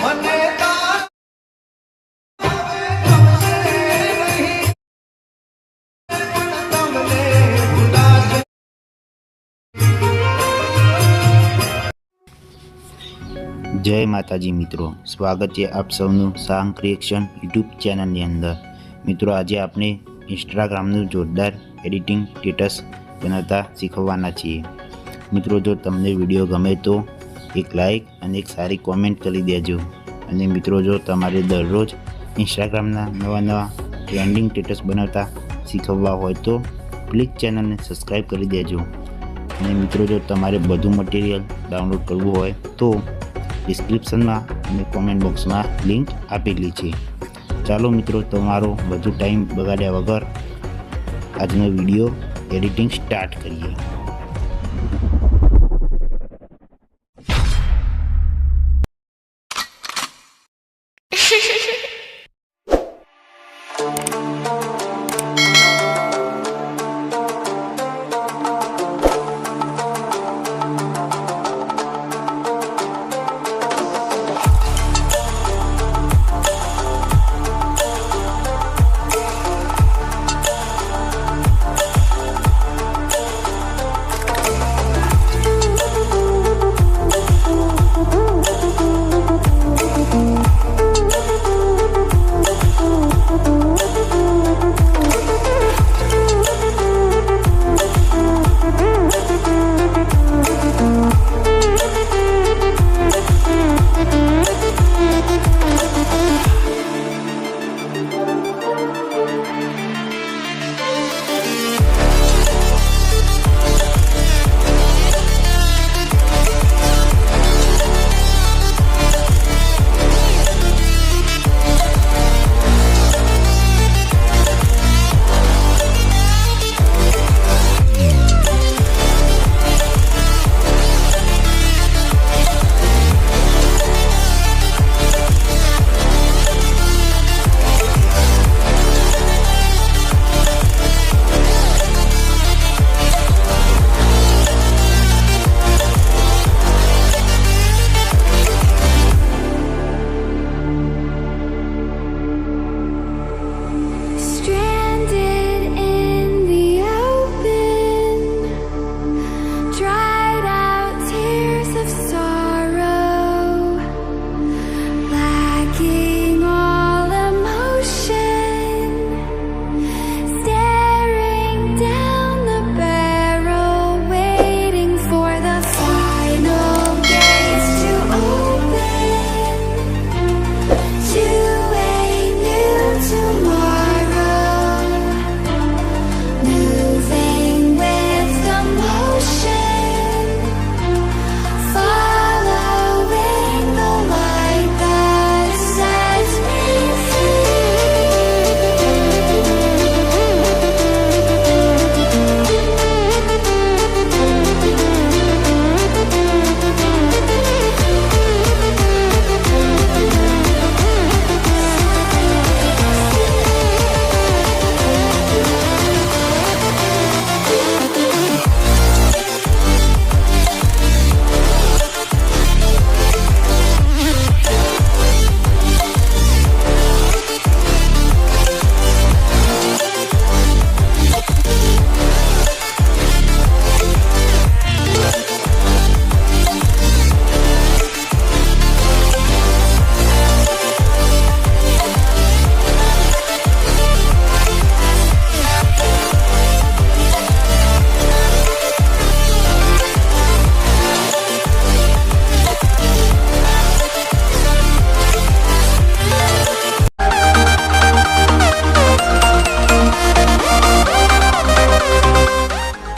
મને તાર ગમશે નહીં, પણ તમને ભૂલાશે. જય માતાજી મિત્રો, સ્વાગત છે આપ સૌનું સાંગ ક્રિએશન યુટ્યુબ ચેનલની અંદર. મિત્રો આજે આપણે ઇન્સ્ટાગ્રામનું જોરદાર એડિટિંગ સ્ટેટસ બનાવતા શીખવવાના છીએ. મિત્રો જો તમને વિડીયો ગમે તો એક લાઈક અને એક સારી કોમેન્ટ કરી દેજો. અને મિત્રો જો તમારે દરરોજ ઇન્સ્ટાગ્રામના નવા ટ્રેન્ડિંગ સ્ટેટસ બનાવતા શીખવવા હોય તો પ્લીઝ ચેનલને સબસ્ક્રાઈબ કરી દેજો. અને મિત્રો જો તમારે બધું મટીરિયલ ડાઉનલોડ કરવું હોય તો ડિસ્ક્રિપ્શનમાં અને કોમેન્ટ બોક્સમાં લિંક આપેલી છે. ચાલો મિત્રો, તમારો વધુ ટાઈમ બગાડ્યા વગર આજનો વિડીયો એડિટિંગ સ્ટાર્ટ કરીએ.